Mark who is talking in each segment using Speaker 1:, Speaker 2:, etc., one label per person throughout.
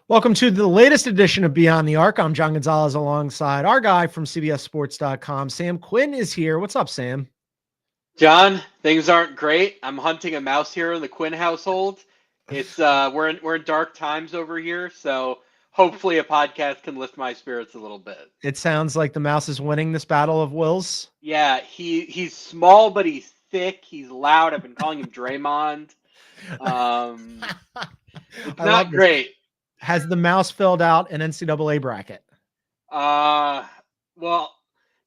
Speaker 1: Welcome to the latest edition of Beyond the Arc. I'm John Gonzalez alongside our guy from CBSSports.com. Sam Quinn is here. What's up, Sam?
Speaker 2: John, things aren't great. I'm hunting a mouse here in the Quinn household. It's we're in dark times over here, so hopefully a podcast can lift my spirits a little bit.
Speaker 1: It sounds like the mouse is winning this battle of wills.
Speaker 2: Yeah, he's small but he's thick. He's loud. I've been calling him Draymond. Um, it's
Speaker 1: I love
Speaker 2: not
Speaker 1: this.
Speaker 2: great.
Speaker 1: Has the mouse filled out an NCAA bracket?
Speaker 2: Well,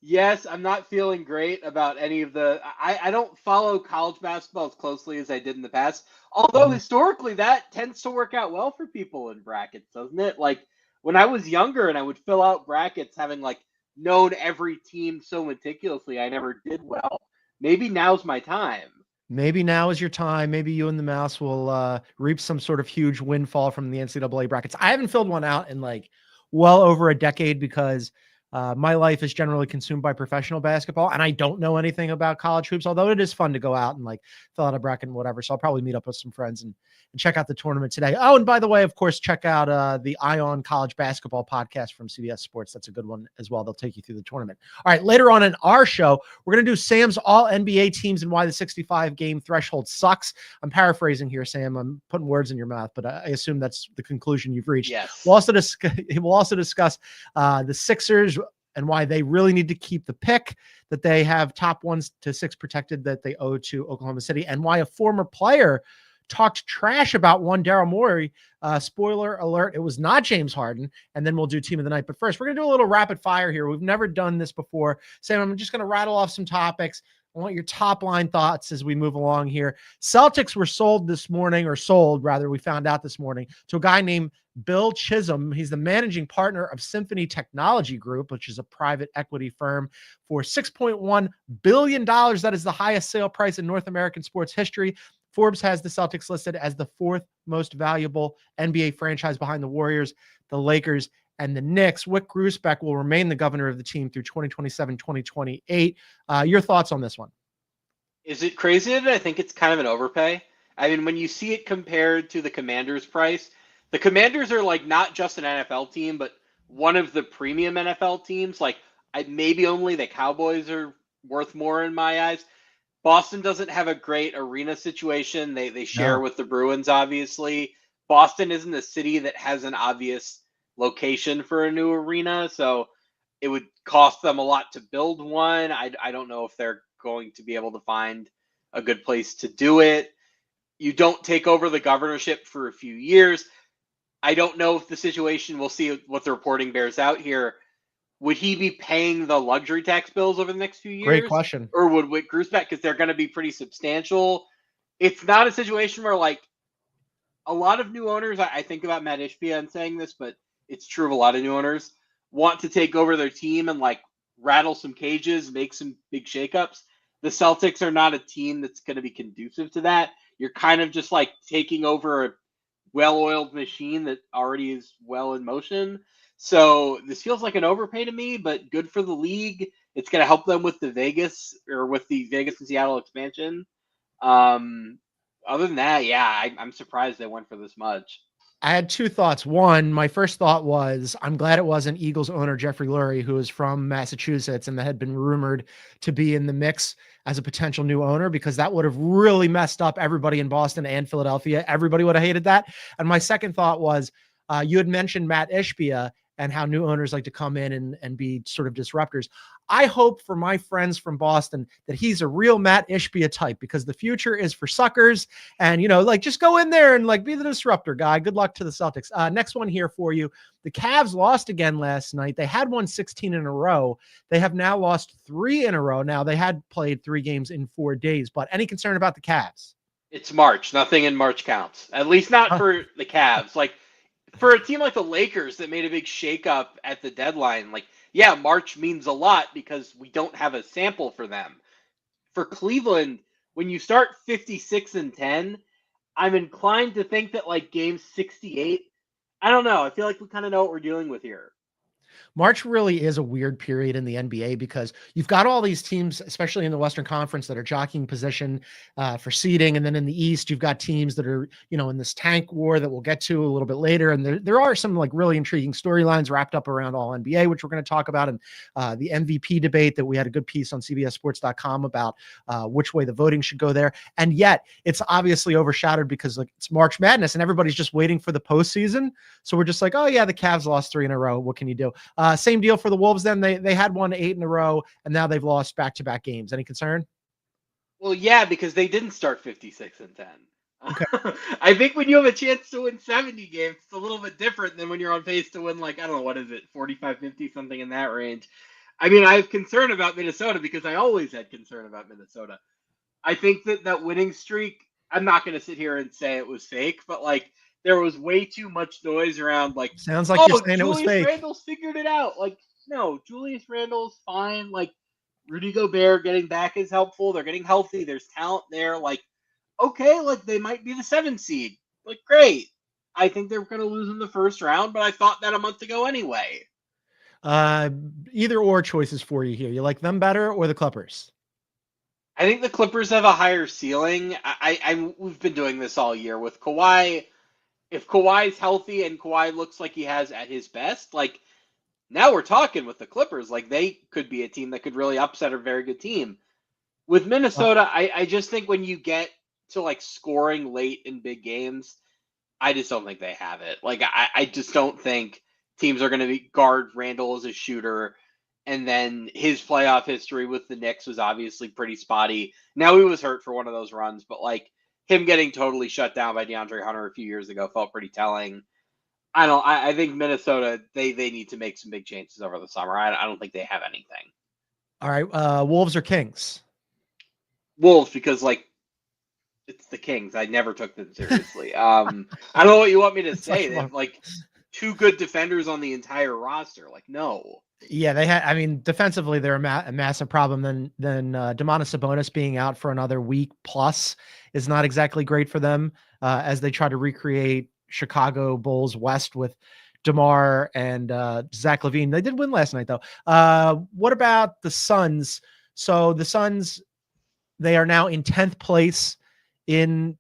Speaker 2: yes, I'm not feeling great about any of the. I don't follow college basketball as closely as I did in the past. Although historically, that tends to work out well for people in brackets, doesn't it? Like when I was younger and I would fill out brackets, having like known every team so meticulously, I never did well. Maybe now's my time.
Speaker 1: Maybe now is your time. Maybe you and the mouse will reap some sort of huge windfall from the NCAA brackets. I haven't filled one out in like well over a decade because my life is generally consumed by professional basketball, and I don't know anything about college hoops, although it is fun to go out and like fill out a bracket and whatever. So I'll probably meet up with some friends and check out the tournament today. Oh, and by the way, of course, check out the Ion College Basketball podcast from CBS Sports. That's a good one as well. They'll take you through the tournament. All right, later on in our show, we're going to do Sam's all NBA teams and why the 65 game threshold sucks. I'm paraphrasing here, Sam. I'm putting words in your mouth, but I assume that's the conclusion you've reached.
Speaker 2: Yes.
Speaker 1: We'll also discuss the Sixers and why they really need to keep the pick that they have top 1 to 6 protected that they owe to Oklahoma City, and why a former player talked trash about one Daryl Morey. Spoiler alert, it was not James Harden. And then we'll do team of the night. But first, we're going to do a little rapid fire here. We've never done this before. Sam, I'm just going to rattle off some topics. I want your top line thoughts as we move along here. Celtics were sold this morning, or sold rather, we found out this morning, to a guy named Bill Chisholm. He's the managing partner of Symphony Technology Group, which is a private equity firm, for $6.1 billion. That is the highest sale price in North American sports history. Forbes has the Celtics listed as the 4th most valuable NBA franchise behind the Warriors, the Lakers, and the Knicks. Wyc Grousbeck will remain the governor of the team through 2027-2028. Your thoughts on this one?
Speaker 2: Is it crazy that I think it's kind of an overpay? I mean, when you see it compared to the Commanders' price, the Commanders are like not just an NFL team, but one of the premium NFL teams. Like maybe only the Cowboys are worth more in my eyes. Boston doesn't have a great arena situation. They share with the Bruins, obviously. Boston isn't a city that has an obvious location for a new arena, so it would cost them a lot to build one. I don't know if they're going to be able to find a good place to do it. You don't take over the governorship for a few years. I don't know if the situation, we'll see what the reporting bears out here. Would he be paying the luxury tax bills over the next few years?
Speaker 1: Great question.
Speaker 2: Or would Wyc Grousbeck, because they're going to be pretty substantial. It's not a situation where, like, a lot of new owners, I think about Matt Ishbia and saying this, but it's true of a lot of new owners, want to take over their team and, like, rattle some cages, make some big shakeups. The Celtics are not a team that's going to be conducive to that. You're kind of just, like, taking over a well-oiled machine that already is well in motion. So this feels like an overpay to me, but good for the league. It's going to help them with the Vegas and Seattle expansion. Other than that, yeah, I'm surprised they went for this much.
Speaker 1: I had two thoughts. One, my first thought was, I'm glad it wasn't Eagles owner Jeffrey Lurie, who is from Massachusetts and that had been rumored to be in the mix as a potential new owner, because that would have really messed up everybody in Boston and Philadelphia. Everybody would have hated that. And my second thought was, you had mentioned Matt Ishbia and how new owners like to come in and be sort of disruptors. I hope for my friends from Boston that he's a real Matt Ishbia type, because the future is for suckers and, like just go in there and like be the disruptor guy. Good luck to the Celtics. Next one here for you. The Cavs lost again last night. They had won 16 in a row. They have now lost 3 in a row. Now they had played 3 games in 4 days, but any concern about the Cavs?
Speaker 2: It's March. Nothing in March counts. At least not for the Cavs. Like, for a team like the Lakers that made a big shakeup at the deadline, like, yeah, March means a lot because we don't have a sample for them. For Cleveland, when you start 56-10, I'm inclined to think that like game 68, I don't know. I feel like we kind of know what we're dealing with here.
Speaker 1: March really is a weird period in the NBA because you've got all these teams, especially in the Western Conference, that are jockeying position for seeding. And then in the East, you've got teams that are, in this tank war that we'll get to a little bit later. And there are some like really intriguing storylines wrapped up around all NBA, which we're going to talk about. And the MVP debate that we had a good piece on CBSSports.com about which way the voting should go there. And yet it's obviously overshadowed because like it's March Madness and everybody's just waiting for the postseason. So we're just like, oh yeah, the Cavs lost 3 in a row. What can you do? Same deal for the Wolves. Then they had won 8 in a row, and now they've lost back-to-back games. Any concern?
Speaker 2: Well, yeah, because they didn't start 56-10.
Speaker 1: Okay.
Speaker 2: I think when you have a chance to win 70 games, it's a little bit different than when you're on pace to win, like, I don't know, what is it, 45, 50, something in that range. I mean, I have concern about Minnesota because I always had concern about Minnesota. I think that winning streak, I'm not going to sit here and say it was fake, but, like, there was way too much noise around, like,
Speaker 1: sounds like you're saying
Speaker 2: Julius
Speaker 1: it was fake.
Speaker 2: Randle's figured it out. Like, no, Julius Randle's fine. Like, Rudy Gobert getting back is helpful. They're getting healthy. There's talent there. Like, okay, like they might be the 7th seed. Like, great. I think they're going to lose in the first round, but I thought that a month ago anyway.
Speaker 1: Either or choices for you here. You like them better or the Clippers?
Speaker 2: I think the Clippers have a higher ceiling. We've been doing this all year with Kawhi. If Kawhi's healthy and Kawhi looks like he has at his best, like now we're talking with the Clippers. Like they could be a team that could really upset a very good team. With Minnesota, I just think when you get to like scoring late in big games, I just don't think they have it. Like I just don't think teams are going to guard Randall as a shooter. And then his playoff history with the Knicks was obviously pretty spotty. Now he was hurt for one of those runs, but like him getting totally shut down by DeAndre Hunter a few years ago felt pretty telling. I think Minnesota, they need to make some big changes over the summer. I don't think they have anything.
Speaker 1: All right. Wolves or Kings?
Speaker 2: Wolves, because like it's the Kings. I never took them seriously. I don't know what you want me to say. They have like 2 good defenders on the entire roster. Like, no.
Speaker 1: Yeah, they had. I mean, defensively, they're a massive problem. Then Domantas Sabonis being out for another week plus is not exactly great for them as they try to recreate Chicago Bulls West with DeMar and Zach LaVine. They did win last night, though. What about the Suns? So the Suns, they are now in 10th place in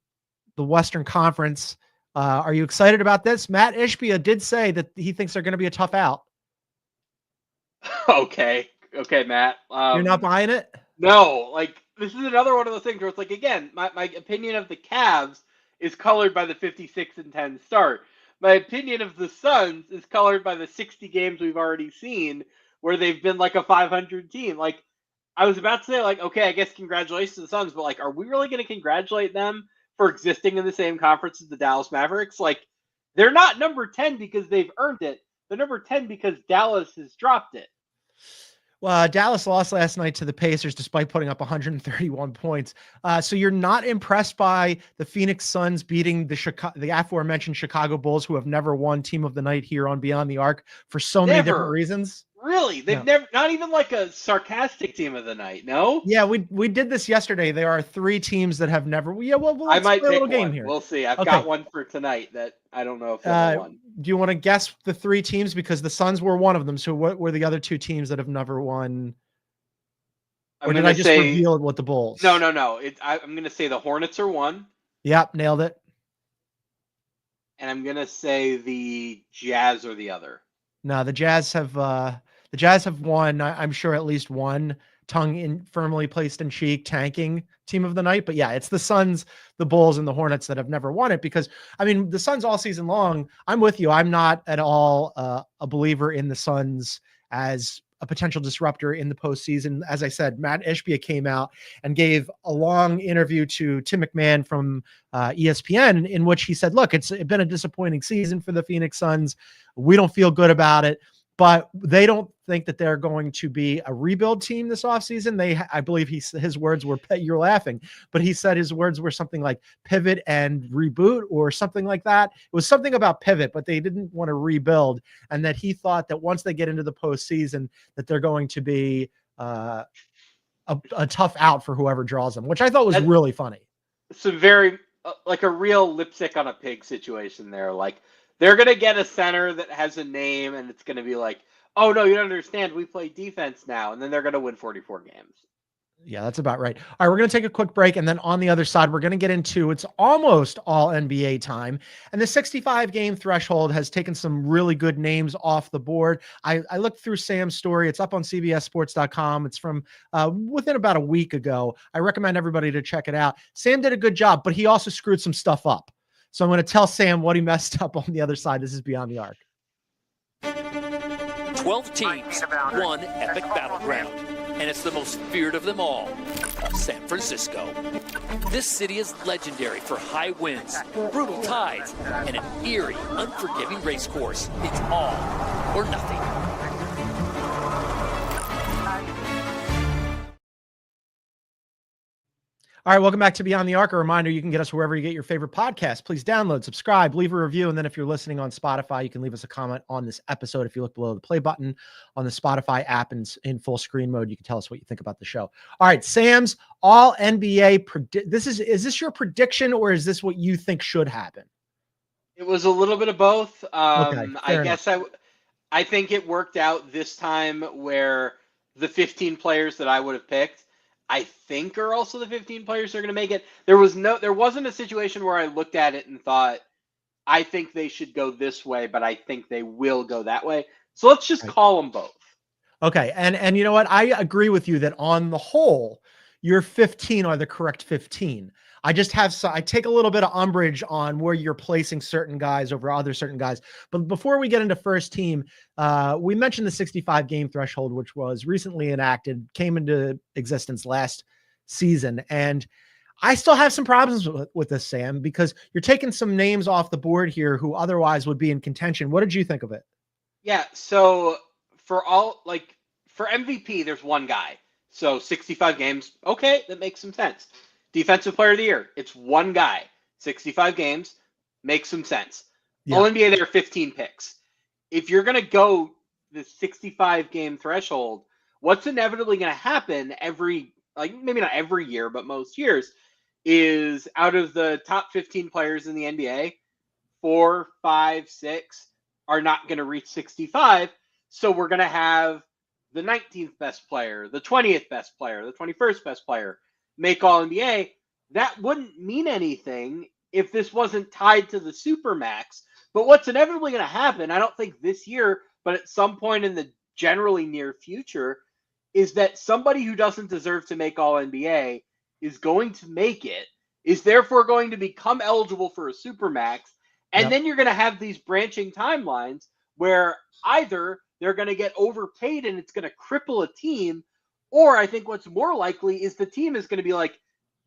Speaker 1: the Western Conference. Are you excited about this? Matt Ishbia did say that he thinks they're going to be a tough out.
Speaker 2: Okay, Matt.
Speaker 1: You're not buying it?
Speaker 2: No, like this is another one of those things where it's like, again, my opinion of the Cavs is colored by the 56-10 start. My opinion of the Suns is colored by the 60 games we've already seen where they've been like a 500 team. Like I was about to say, like, okay, I guess congratulations to the Suns, but like, are we really going to congratulate them for existing in the same conference as the Dallas Mavericks? Like, they're not number 10 because they've earned it. They're number 10 because Dallas has dropped it.
Speaker 1: Well, Dallas lost last night to the Pacers despite putting up 131 points. So you're not impressed by the Phoenix Suns beating the aforementioned Chicago Bulls, who have never won Team of the Night here on Beyond the Arc for so many different reasons?
Speaker 2: Really? They've never, not even like a sarcastic Team of the Night, no?
Speaker 1: Yeah, we did this yesterday. There are 3 teams that have never. Yeah, well,
Speaker 2: I might
Speaker 1: play a little
Speaker 2: pick
Speaker 1: game
Speaker 2: one.
Speaker 1: here.
Speaker 2: We'll see. I've got one for tonight that I don't know if they'll won.
Speaker 1: Do you want to guess the 3 teams? Because the Suns were one of them. So what were the other 2 teams that have never won? Or did I just reveal what the Bulls?
Speaker 2: No. I'm going to say the Hornets are 1.
Speaker 1: Yep, nailed it.
Speaker 2: And I'm going to say the Jazz are the other.
Speaker 1: No, the Jazz have won. I'm sure at least one tongue in firmly placed in cheek tanking Team of the Night. But yeah, it's the Suns, the Bulls, and the Hornets that have never won it because, I mean, the Suns all season long, I'm with you. I'm not at all a believer in the Suns as a potential disruptor in the postseason. As I said, Matt Ishbia came out and gave a long interview to Tim McMahon from ESPN in which he said, look, it's been a disappointing season for the Phoenix Suns. We don't feel good about it. But they don't think that they're going to be a rebuild team this offseason. I believe his words were, you're laughing, but he said his words were something like pivot and reboot or something like that. It was something about pivot, but they didn't want to rebuild. And that he thought that once they get into the postseason, that they're going to be a tough out for whoever draws them, which I thought was really funny.
Speaker 2: Some very, like a real lipstick on a pig situation there. Like, They're going to get a center that has a name, and it's going to be like, oh, no, you don't understand. We play defense now. And then they're going to win 44 games.
Speaker 1: Yeah, that's about right. All right, we're going to take a quick break. And then on the other side, we're going to get into it's almost all NBA time. And the 65 game threshold has taken some really good names off the board. I looked through Sam's story. It's up on CBSSports.com. It's from within about a week ago. I recommend everybody to check it out. Sam did a good job, but he also screwed some stuff up. So I'm going to tell Sam what he messed up on the other side. This is Beyond the Arc.
Speaker 3: 12 teams, one epic battleground, and it's the most feared of them all, San Francisco. This city is legendary for high winds, brutal tides, and an eerie, unforgiving race course. It's all or nothing.
Speaker 1: All right, welcome back to Beyond the Arc. A reminder, you can get us wherever you get your favorite podcast. Please download, subscribe, leave a review, and then if you're listening on Spotify, you can leave us a comment on this episode. If you look below the play button on the Spotify app and in full screen mode, you can tell us what you think about the show. All right, Sam's all NBA. Is this your prediction, or is this what you think should happen?
Speaker 2: It was a little bit of both. I think it worked out this time where the 15 players that I would have picked, I think are also the 15 players that are going to make it. There wasn't a situation where I looked at it and thought, I think they should go this way, but I think they will go that way. So let's just call them both.
Speaker 1: Okay. And you know what? I agree with you that on the whole, your 15 are the correct 15. I take a little bit of umbrage on where you're placing certain guys over other certain guys. But before we get into first team, we mentioned the 65 game threshold, which was recently enacted, came into existence last season. And I still have some problems with this, Sam, because you're taking some names off the board here who otherwise would be in contention. What did you think of it?
Speaker 2: Yeah. So for MVP, there's one guy. So 65 games. Okay. That makes some sense. Defensive Player of the Year, it's one guy. 65 games, makes some sense. Yeah. All-NBA, there are 15 picks. If you're going to go the 65 game threshold, what's inevitably going to happen maybe not every year, but most years, is out of the top 15 players in the NBA, 4, 5, 6 are not going to reach 65. So we're going to have the 19th best player, the 20th best player, the 21st best player make All-NBA. That wouldn't mean anything if this wasn't tied to the Supermax. But what's inevitably going to happen, I don't think this year, but at some point in the generally near future, is that somebody who doesn't deserve to make All-NBA is going to make it, is therefore going to become eligible for a Supermax, and then you're going to have these branching timelines where either they're going to get overpaid and it's going to cripple a team, or I think what's more likely is the team is going to be like,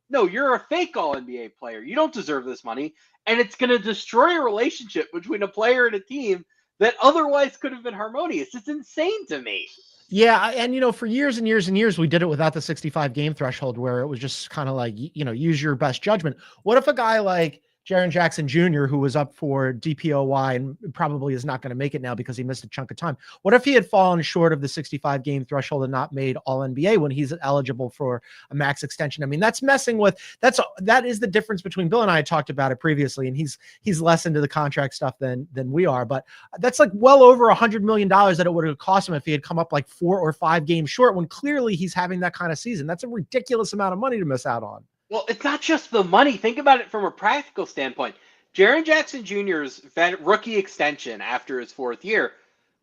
Speaker 2: no, you're a fake All-NBA player. You don't deserve this money. And it's going to destroy a relationship between a player and a team that otherwise could have been harmonious. It's insane to me.
Speaker 1: Yeah. And, for years and years and years, we did it without the 65 game threshold where it was just kind of like, use your best judgment. What if a guy like Jaren Jackson Jr., who was up for DPOY and probably is not going to make it now because he missed a chunk of time. What if he had fallen short of the 65 game threshold and not made All NBA when he's eligible for a max extension? I mean, that is the difference between Bill and I had talked about it previously, and he's less into the contract stuff than we are, but that's like well over $100 million that it would have cost him if he had come up like 4 or 5 games short when clearly he's having that kind of season. That's a ridiculous amount of money to miss out on.
Speaker 2: Well, it's not just the money. Think about it from a practical standpoint. Jaren Jackson Jr.'s rookie extension after his 4th year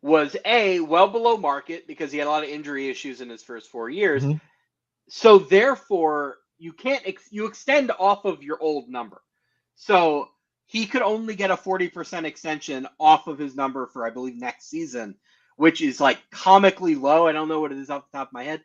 Speaker 2: was well below market because he had a lot of injury issues in his first 4 years. Mm-hmm. So therefore, you extend off of your old number. So he could only get a 40% extension off of his number for, I believe, next season, which is like comically low. I don't know what it is off the top of my head.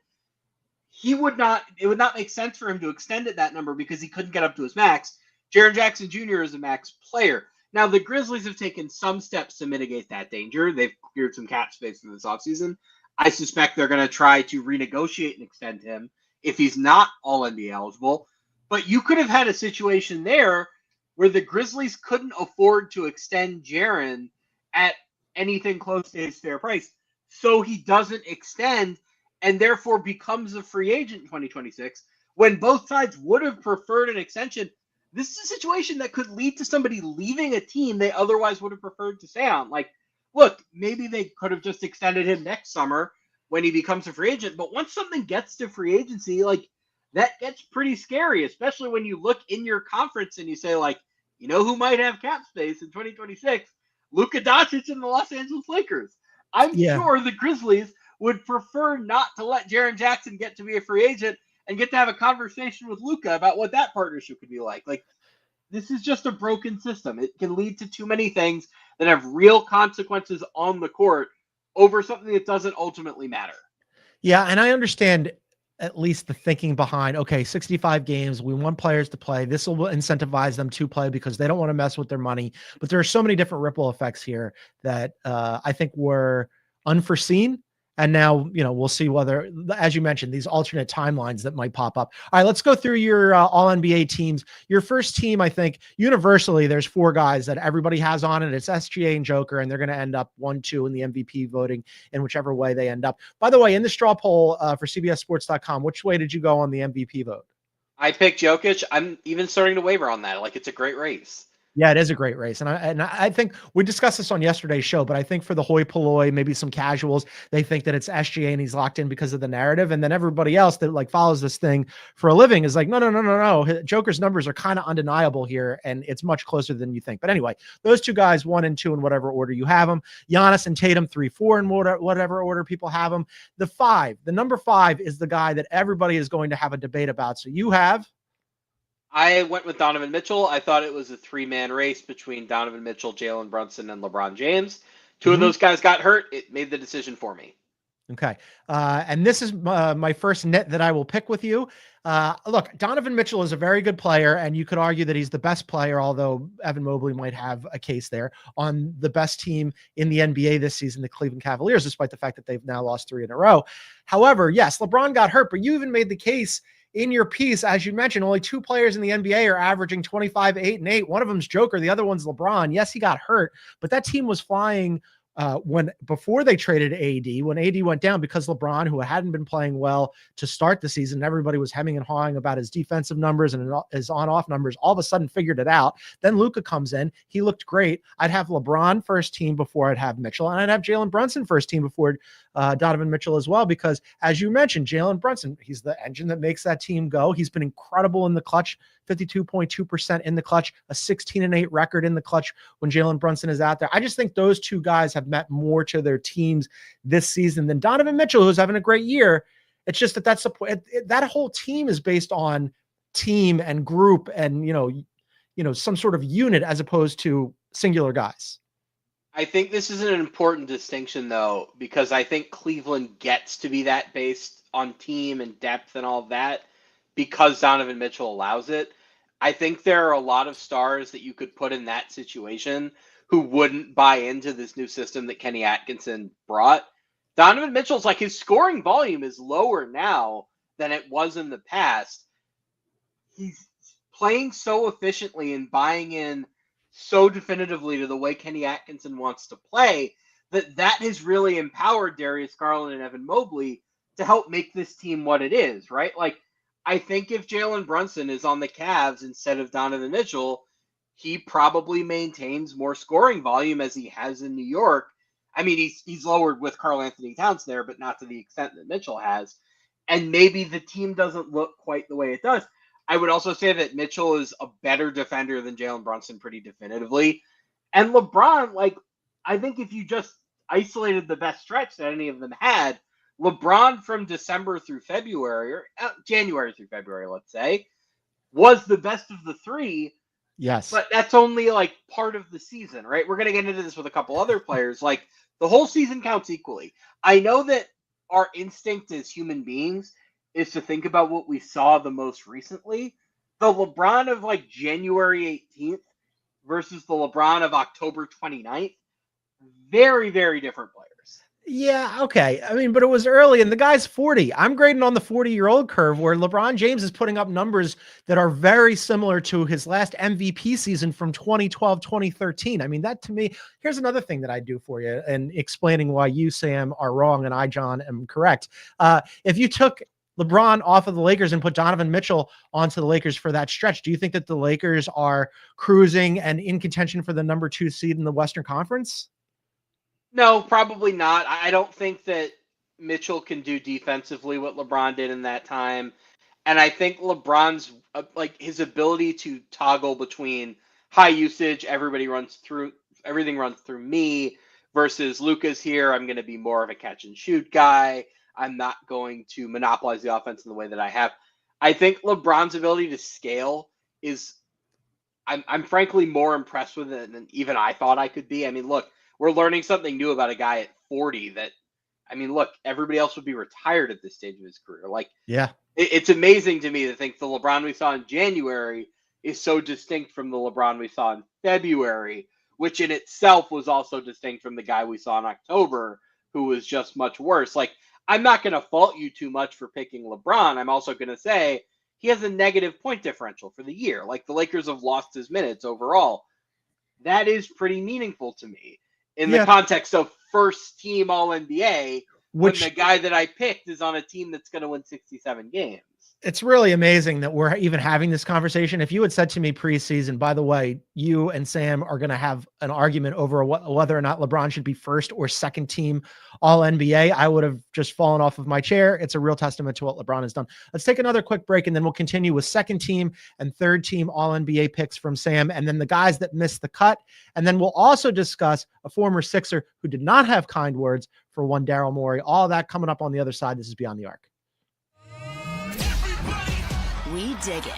Speaker 2: It would not make sense for him to extend at that number because he couldn't get up to his max. Jaren Jackson Jr. is a max player. Now, the Grizzlies have taken some steps to mitigate that danger. They've cleared some cap space in this offseason. I suspect they're going to try to renegotiate and extend him if he's not All-NBA eligible. But you could have had a situation there where the Grizzlies couldn't afford to extend Jaren at anything close to his fair price. So he doesn't extend and therefore becomes a free agent in 2026, when both sides would have preferred an extension. this is a situation that could lead to somebody leaving a team they otherwise would have preferred to stay on. Like, look, maybe they could have just extended him next summer when he becomes a free agent. But once something gets to free agency, like, that gets pretty scary, especially when you look in your conference and you say, like, you know who might have cap space in 2026? Luka Doncic and the Los Angeles Lakers. I'm sure the Grizzlies would prefer not to let Jaren Jackson get to be a free agent and get to have a conversation with Luka about what that partnership could be like. Like, this is just a broken system. It can lead to too many things that have real consequences on the court over something that doesn't ultimately matter.
Speaker 1: Yeah, and I understand at least the thinking behind, okay, 65 games, we want players to play. This will incentivize them to play because they don't want to mess with their money. But there are so many different ripple effects here that I think were unforeseen. And now, we'll see whether, as you mentioned, these alternate timelines that might pop up. All right, let's go through your all NBA teams. Your first team, I think, universally, there's 4 guys that everybody has on it. It's SGA and Joker, and they're going to end up 1-2 in the MVP voting in whichever way they end up. By the way, in the straw poll for CBSSports.com, which way did you go on the MVP vote?
Speaker 2: I picked Jokic. I'm even starting to waver on that. Like, it's a great race.
Speaker 1: Yeah, it is a great race. And I think we discussed this on yesterday's show, but I think for the hoi polloi, maybe some casuals, they think that it's SGA and he's locked in because of the narrative. And then everybody else that like follows this thing for a living is like, no. Joker's numbers are kind of undeniable here. And it's much closer than you think. But anyway, those 2 guys, 1 and 2 in whatever order you have them. Giannis and Tatum, 3, 4 in whatever order people have them. The number 5 is the guy that everybody is going to have a debate about. So you have...
Speaker 2: I went with Donovan Mitchell. I thought it was a 3-man race between Donovan Mitchell, Jalen Brunson, and LeBron James. 2 of those guys got hurt. It made the decision for me.
Speaker 1: Okay. And this is my first net that I will pick with you. Look, Donovan Mitchell is a very good player, and you could argue that he's the best player, although Evan Mobley might have a case there, on the best team in the NBA this season, the Cleveland Cavaliers, despite the fact that they've now lost 3 in a row. However, yes, LeBron got hurt, but you even made the case in your piece, as you mentioned, only 2 players in the NBA are averaging 25, 8, and 8. One of them's Joker. The other one's LeBron. Yes, he got hurt, but that team was flying before they traded AD, when AD went down, because LeBron, who hadn't been playing well to start the season, everybody was hemming and hawing about his defensive numbers and his on-off numbers, all of a sudden figured it out. Then Luka comes in. He looked great. I'd have LeBron first team before I'd have Mitchell, and I'd have Jalen Brunson first team before Donovan Mitchell as well, because as you mentioned, Jalen Brunson, he's the engine that makes that team go. He's been incredible in the clutch, 52.2% in the clutch, a 16-8 record in the clutch when Jalen Brunson is out there. I just think those 2 guys have meant more to their teams this season than Donovan Mitchell, who's having a great year. It's just that's the point. That whole team is based on team and group and, some sort of unit as opposed to singular guys.
Speaker 2: I think this is an important distinction, though, because I think Cleveland gets to be that based on team and depth and all of that because Donovan Mitchell allows it. I think there are a lot of stars that you could put in that situation who wouldn't buy into this new system that Kenny Atkinson brought. Donovan Mitchell's like, his scoring volume is lower now than it was in the past. He's playing so efficiently and buying in so definitively to the way Kenny Atkinson wants to play that has really empowered Darius Garland and Evan Mobley to help make this team what it is, right? Like, I think if Jalen Brunson is on the Cavs instead of Donovan Mitchell, he probably maintains more scoring volume as he has in New York. I mean, he's lowered with Karl Anthony Towns there, but not to the extent that Mitchell has. And maybe the team doesn't look quite the way it does. I would also say that Mitchell is a better defender than Jalen Brunson pretty definitively. And LeBron, like, I think if you just isolated the best stretch that any of them had, LeBron from December through February, or January through February, let's say, was the best of the 3.
Speaker 1: Yes.
Speaker 2: But that's only like part of the season, right? We're going to get into this with a couple other players. Like, the whole season counts equally. I know that our instinct as human beings is to think about what we saw the most recently. The LeBron of like January 18th versus the LeBron of October 29th, very, very different players.
Speaker 1: Yeah, okay. I mean, but it was early, and the guy's 40. I'm grading on the 40-year-old curve, where LeBron James is putting up numbers that are very similar to his last MVP season from 2012, 2013. I mean, that to me, here's another thing that I do for you and explaining why you, Sam, are wrong and I, John, am correct. If you took LeBron off of the Lakers and put Donovan Mitchell onto the Lakers for that stretch. Do you think that the Lakers are cruising and in contention for the number 2 seed in the Western Conference?
Speaker 2: No, probably not. I don't think that Mitchell can do defensively what LeBron did in that time. And I think LeBron's like his ability to toggle between high usage, everything runs through me, versus Luka's here. I'm going to be more of a catch and shoot guy. I'm not going to monopolize the offense in the way that I have. I think LeBron's ability to scale is, I'm frankly more impressed with it than even I thought I could be. I mean, look, we're learning something new about a guy at 40 that, I mean, look, everybody else would be retired at this stage of his career. Like,
Speaker 1: yeah,
Speaker 2: it's amazing to me to think the LeBron we saw in January is so distinct from the LeBron we saw in February, which in itself was also distinct from the guy we saw in October, who was just much worse. Like, I'm not going to fault you too much for picking LeBron. I'm also going to say he has a negative point differential for the year. Like, the Lakers have lost his minutes overall. That is pretty meaningful to me in the context of first team All-NBA, when the guy that I picked is on a team that's going to win 67 games.
Speaker 1: It's really amazing that we're even having this conversation. If you had said to me preseason, by the way, you and Sam are going to have an argument over whether or not LeBron should be first or second team All NBA, I would have just fallen off of my chair. It's a real testament to what LeBron has done. Let's take another quick break, and then we'll continue with second team and third team All NBA picks from Sam, and then the guys that missed the cut. And then we'll also discuss a former Sixer who did not have kind words for one Daryl Morey. All of that coming up on the other side. This is Beyond the Arc.
Speaker 4: We dig it.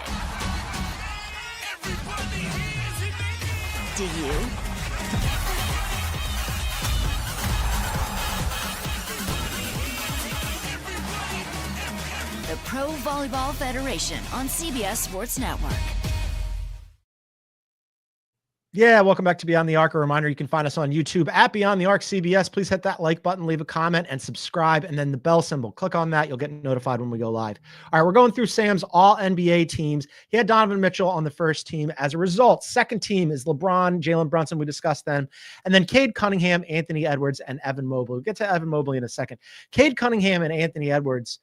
Speaker 4: Do you? The Pro Volleyball Federation on CBS Sports Network.
Speaker 1: Yeah, welcome back to Beyond the Arc. A reminder, you can find us on YouTube at Beyond the Arc CBS. Please hit that like button, leave a comment, and subscribe, and then the bell symbol. Click on that. You'll get notified when we go live. All right, we're going through Sam's All-NBA teams. He had Donovan Mitchell on the first team. As a result, second team is LeBron, Jalen Brunson. We discussed them. And then Cade Cunningham, Anthony Edwards, and Evan Mobley. We'll get to Evan Mobley in a second. Cade Cunningham and Anthony Edwards,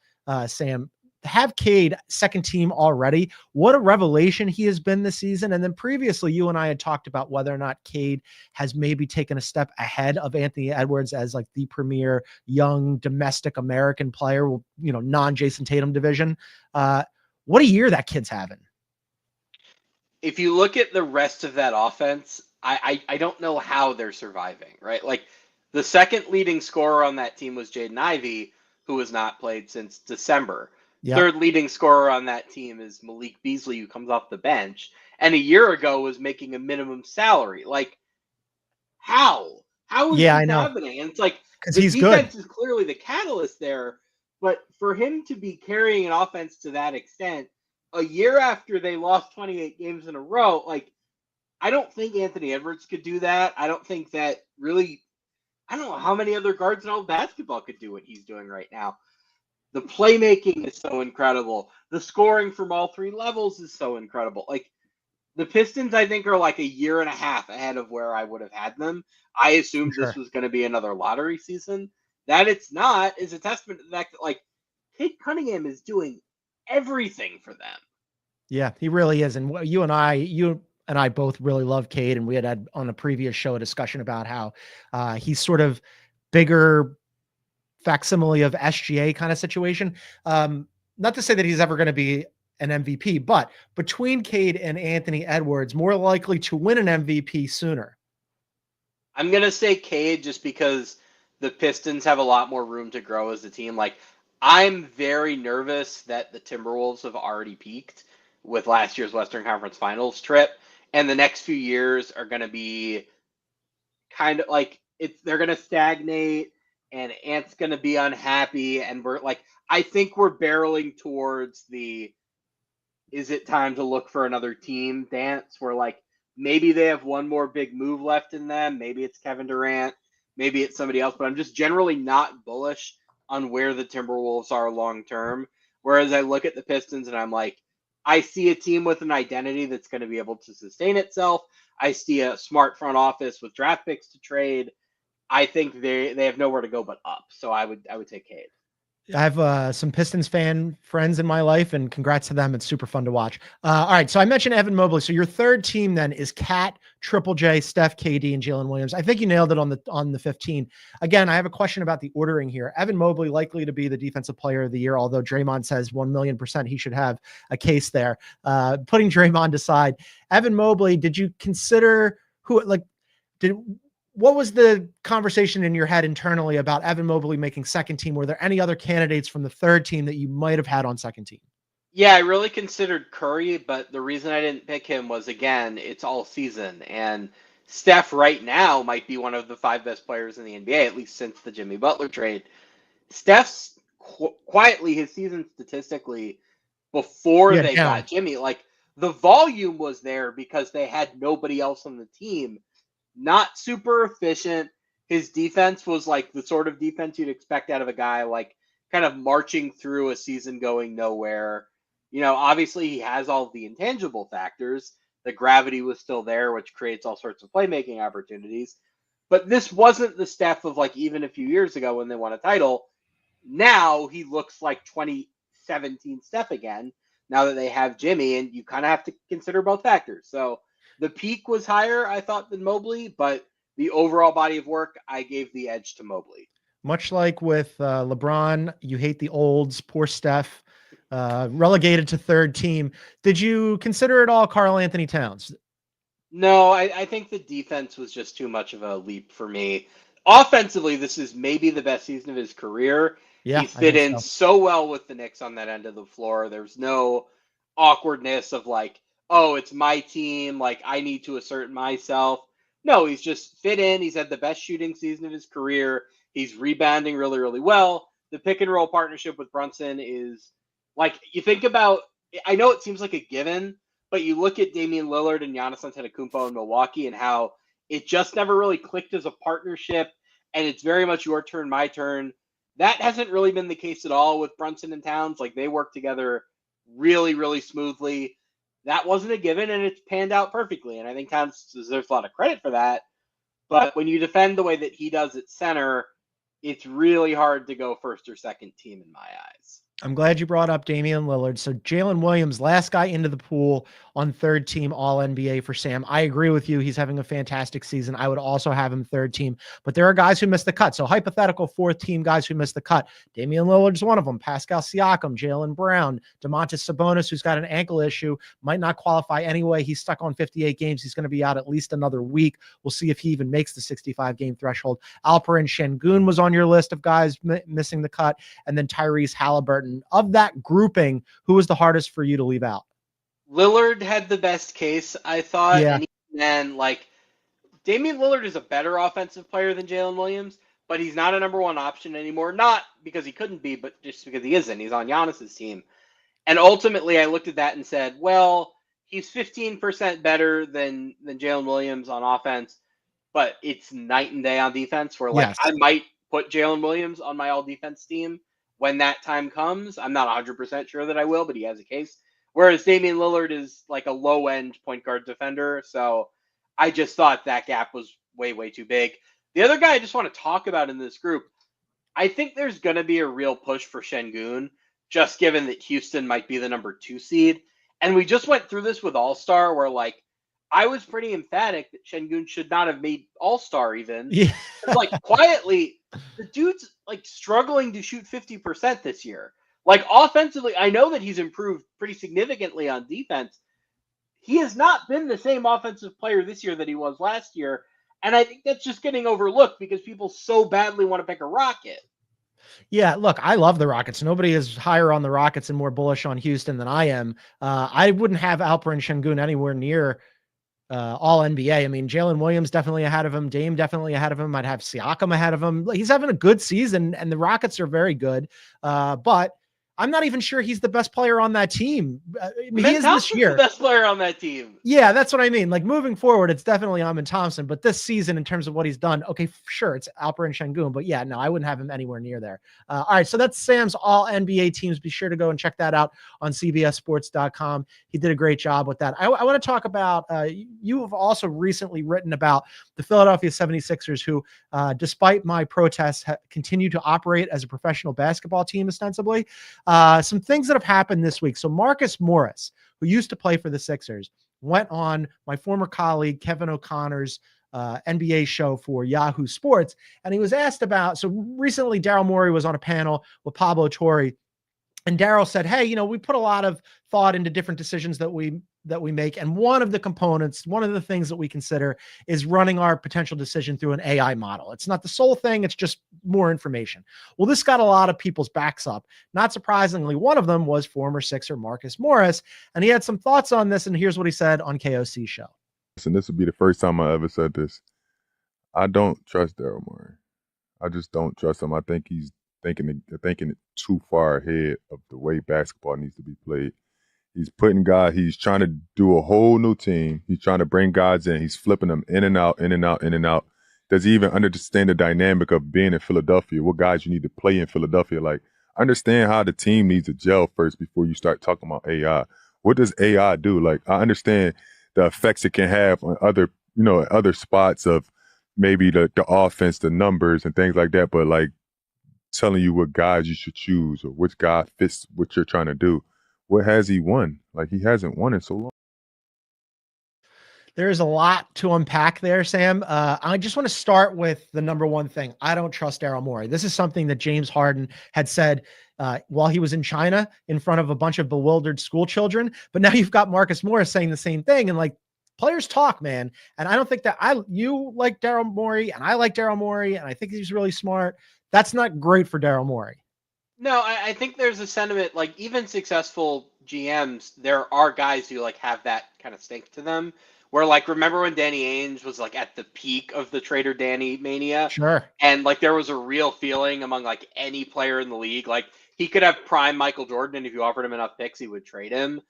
Speaker 1: Sam, have Cade second team already. What a revelation he has been this season. And then previously, you and I had talked about whether or not Cade has maybe taken a step ahead of Anthony Edwards as like the premier young domestic American player, you know, non-Jason Tatum division. What a year that kid's having.
Speaker 2: If you look at the rest of that offense, I don't know how they're surviving, right? Like, the second leading scorer on that team was Jaden Ivey, who has not played since December. Yep. Third leading scorer on that team is Malik Beasley, who comes off the bench, and a year ago was making a minimum salary. Like, how is this happening? And it's like,
Speaker 1: because
Speaker 2: the
Speaker 1: he's
Speaker 2: defense
Speaker 1: good.
Speaker 2: Is clearly the catalyst there, but for him to be carrying an offense to that extent a year after they lost 28 games in a row, like, I don't think Anthony Edwards could do that. I don't think that really, I don't know how many other guards in all basketball could do what he's doing right now. The playmaking is so incredible. The scoring from all three levels is so incredible. Like, the Pistons, I think, are like a year and a half ahead of where I would have had them. I assumed this was going to be another lottery season. That it's not is a testament to the fact that, like, Cade Cunningham is doing everything for them.
Speaker 1: Yeah, he really is. And you and I both really love Cade, and we had on a previous show a discussion about how he's sort of bigger facsimile of SGA kind of situation. Not to say that he's ever going to be an MVP, but between Cade and Anthony Edwards, more likely to win an MVP sooner.
Speaker 2: I'm going to say Cade just because the Pistons have a lot more room to grow as a team. Like, I'm very nervous that the Timberwolves have already peaked with last year's Western Conference Finals trip, and the next few years are going to be kind of like they're going to stagnate. And Ant's going to be unhappy. And we're like, I think we're barreling towards the, is it time to look for another team dance where, like, maybe they have one more big move left in them. Maybe it's Kevin Durant. Maybe it's somebody else. But I'm just generally not bullish on where the Timberwolves are long term. Whereas I look at the Pistons and I'm like, I see a team with an identity that's going to be able to sustain itself. I see a smart front office with draft picks to trade. I think they have nowhere to go but up. So I would take Cade.
Speaker 1: I have some Pistons fan friends in my life, and congrats to them. It's super fun to watch. All right, so I mentioned Evan Mobley. So your third team then is Cat, Triple J, Steph, KD, and Jalen Williams. I think you nailed it on the 15. Again, I have a question about the ordering here. Evan Mobley likely to be the defensive player of the year, although Draymond says 1,000,000% he should have a case there. Putting Draymond aside, Evan Mobley, did you consider what was the conversation in your head internally about Evan Mobley making second team? Were there any other candidates from the third team that you might have had on second team?
Speaker 2: Yeah, I really considered Curry, but the reason I didn't pick him was, again, it's all season. And Steph right now might be one of the 5 best players in the NBA, at least since the Jimmy Butler trade. Steph's quietly, his season statistically, before they got Jimmy, like the volume was there because they had nobody else on the team. Not super efficient. His defense was like the sort of defense you'd expect out of a guy like kind of marching through a season going nowhere. You know, obviously he has all of the intangible factors. The gravity was still there, which creates all sorts of playmaking opportunities. But this wasn't the Steph of like even a few years ago when they won a title. Now he looks like 2017 Steph again, now that they have Jimmy, and you kind of have to consider both factors. So the peak was higher, I thought, than Mobley, but the overall body of work, I gave the edge to Mobley.
Speaker 1: Much like with LeBron, you hate the olds, poor Steph, relegated to third team. Did you consider at all Karl Anthony Towns?
Speaker 2: No, I think the defense was just too much of a leap for me. Offensively, this is maybe the best season of his career.
Speaker 1: Yeah,
Speaker 2: he fit in so well with the Knicks on that end of the floor. There's no awkwardness of like, oh, it's my team, like I need to assert myself. No, he's just fit in. He's had the best shooting season of his career. He's rebounding really, really well. The pick and roll partnership with Brunson is like, you think about, I know it seems like a given, but you look at Damian Lillard and Giannis Antetokounmpo in Milwaukee and how it just never really clicked as a partnership, and it's very much your turn, my turn. That hasn't really been the case at all with Brunson and Towns. Like they work together really, really smoothly. That wasn't a given, and it's panned out perfectly. And I think Towns deserves a lot of credit for that. But when you defend the way that he does at center, it's really hard to go first or second team in my eyes.
Speaker 1: I'm glad you brought up Damian Lillard. So Jalen Williams, last guy into the pool on third team All-NBA for Sam. I agree with you. He's having a fantastic season. I would also have him third team, but there are guys who missed the cut. So hypothetical fourth team guys who missed the cut. Damian Lillard is one of them. Pascal Siakam, Jaylen Brown, Domantas Sabonis, who's got an ankle issue, might not qualify anyway. He's stuck on 58 games. He's going to be out at least another week. We'll see if he even makes the 65-game threshold. Alperen Şengün was on your list of guys missing the cut, and then Tyrese Halliburton. Of that grouping, who was the hardest for you to leave out?
Speaker 2: Lillard had the best case, I thought.
Speaker 1: Yeah.
Speaker 2: And then, like, Damian Lillard is a better offensive player than Jalen Williams, but he's not a number one option anymore. Not because he couldn't be, but just because he isn't. He's on Giannis's team. And ultimately, I looked at that and said, well, he's 15% better than Jalen Williams on offense, but it's night and day on defense where, like, yes, I might put Jalen Williams on my all-defense team when that time comes. I'm not 100% sure that I will, but he has a case. Whereas Damian Lillard is like a low-end point guard defender. So I just thought that gap was way, way too big. The other guy I just want to talk about in this group, I think there's going to be a real push for Şengün, just given that Houston might be the number 2 seed. And we just went through this with All-Star where, like, I was pretty emphatic that Şengün should not have made All-Star even. Yeah. Like, quietly, the dude's, like, struggling to shoot 50% this year. Like, offensively, I know that he's improved pretty significantly on defense. He has not been the same offensive player this year that he was last year. And I think that's just getting overlooked because people so badly want to pick a Rocket.
Speaker 1: Yeah, look, I love the Rockets. Nobody is higher on the Rockets and more bullish on Houston than I am. I wouldn't have Alperen Şengün anywhere near all NBA. I mean, Jalen Williams definitely ahead of him. Dame definitely ahead of him. I'd have Siakam ahead of him. He's having a good season, and the Rockets are very good. But I'm not even sure he's the best player on that team. I mean, he is this
Speaker 2: Thompson's
Speaker 1: year.
Speaker 2: the best player on that team.
Speaker 1: Yeah, that's what I mean. Like moving forward, it's definitely Amin Thompson. But this season, in terms of what he's done, okay, sure, it's Alperen Şengün. But yeah, no, I wouldn't have him anywhere near there. All right, so that's Sam's all NBA teams. Be sure to go and check that out on CBSSports.com. He did a great job with that. I want to talk about, you have also recently written about the Philadelphia 76ers, who, despite my protests, continue to operate as a professional basketball team, ostensibly. Some things that have happened this week. So Marcus Morris, who used to play for the Sixers, went on my former colleague Kevin O'Connor's NBA show for Yahoo Sports, and he was asked about, so recently Daryl Morey was on a panel with Pablo Torre, and Daryl said, hey, we put a lot of thought into different decisions that we make. And one of the components, one of the things that we consider is running our potential decision through an AI model. It's not the sole thing. It's just more information. Well, this got a lot of people's backs up. Not surprisingly, one of them was former Sixer Marcus Morris. And he had some thoughts on this. And here's what he said on KOC show.
Speaker 5: Listen, this would be the first time I ever said this. I don't trust Daryl Morey. I just don't trust him. I think he's thinking it too far ahead of the way basketball needs to be played. He's putting guys, he's trying to do a whole new team. He's trying to bring guys in. He's flipping them in and out, in and out, in and out. Does he even understand the dynamic of being in Philadelphia? What guys you need to play in Philadelphia? Like, understand how the team needs to gel first before you start talking about AI. What does AI do? Like, I understand the effects it can have on other spots of maybe the offense, the numbers and things like that. But like, telling you what guys you should choose or which guy fits what you're trying to do. What has he won? Like, he hasn't won in so long.
Speaker 1: There's a lot to unpack there, Sam. I just want to start with the number one thing. I don't trust Daryl Morey. This is something that James Harden had said while he was in China in front of a bunch of bewildered school children. But now you've got Marcus Morris saying the same thing. And like, players talk, man. And I don't think that you like Daryl Morey and I like Daryl Morey and I think he's really smart. That's not great for Daryl Morey.
Speaker 2: No, I think there's a sentiment, like even successful GMs, there are guys who like have that kind of stink to them. Where like, remember when Danny Ainge was like at the peak of the Trader Danny mania?
Speaker 1: Sure.
Speaker 2: And like there was a real feeling among like any player in the league, like he could have prime Michael Jordan, and if you offered him enough picks, he would trade him.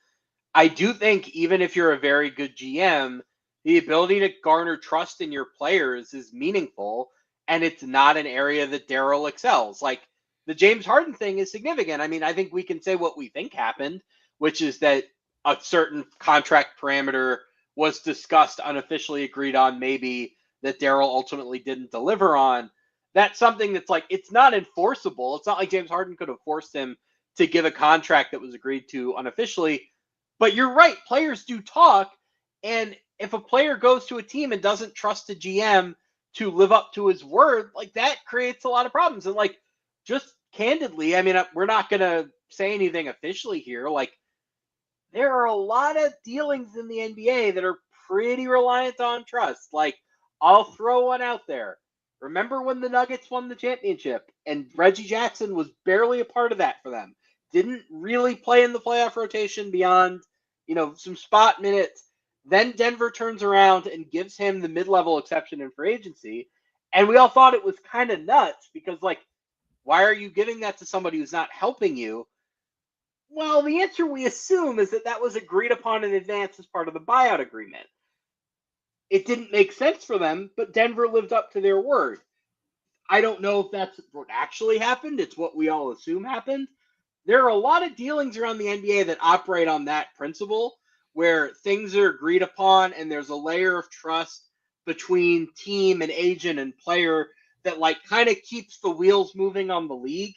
Speaker 2: I do think even if you're a very good GM, the ability to garner trust in your players is meaningful, and it's not an area that Daryl excels. Like, the James Harden thing is significant. I mean, I think we can say what we think happened, which is that a certain contract parameter was discussed, unofficially agreed on, maybe, that Daryl ultimately didn't deliver on. That's something that's like, it's not enforceable. It's not like James Harden could have forced him to give a contract that was agreed to unofficially. But you're right, players do talk. And if a player goes to a team and doesn't trust the GM to live up to his word, like that creates a lot of problems. And like, just candidly, I mean, we're not going to say anything officially here. Like, there are a lot of dealings in the NBA that are pretty reliant on trust. Like, I'll throw one out there. Remember when the Nuggets won the championship and Reggie Jackson was barely a part of that for them? Didn't really play in the playoff rotation beyond, some spot minutes. Then Denver turns around and gives him the mid-level exception in free agency. And we all thought it was kind of nuts because, like, why are you giving that to somebody who's not helping you? Well, the answer we assume is that was agreed upon in advance as part of the buyout agreement. It didn't make sense for them, but Denver lived up to their word. I don't know if that's what actually happened. It's what we all assume happened. There are a lot of dealings around the NBA that operate on that principle, where things are agreed upon and there's a layer of trust between team and agent and player that like kind of keeps the wheels moving on the league.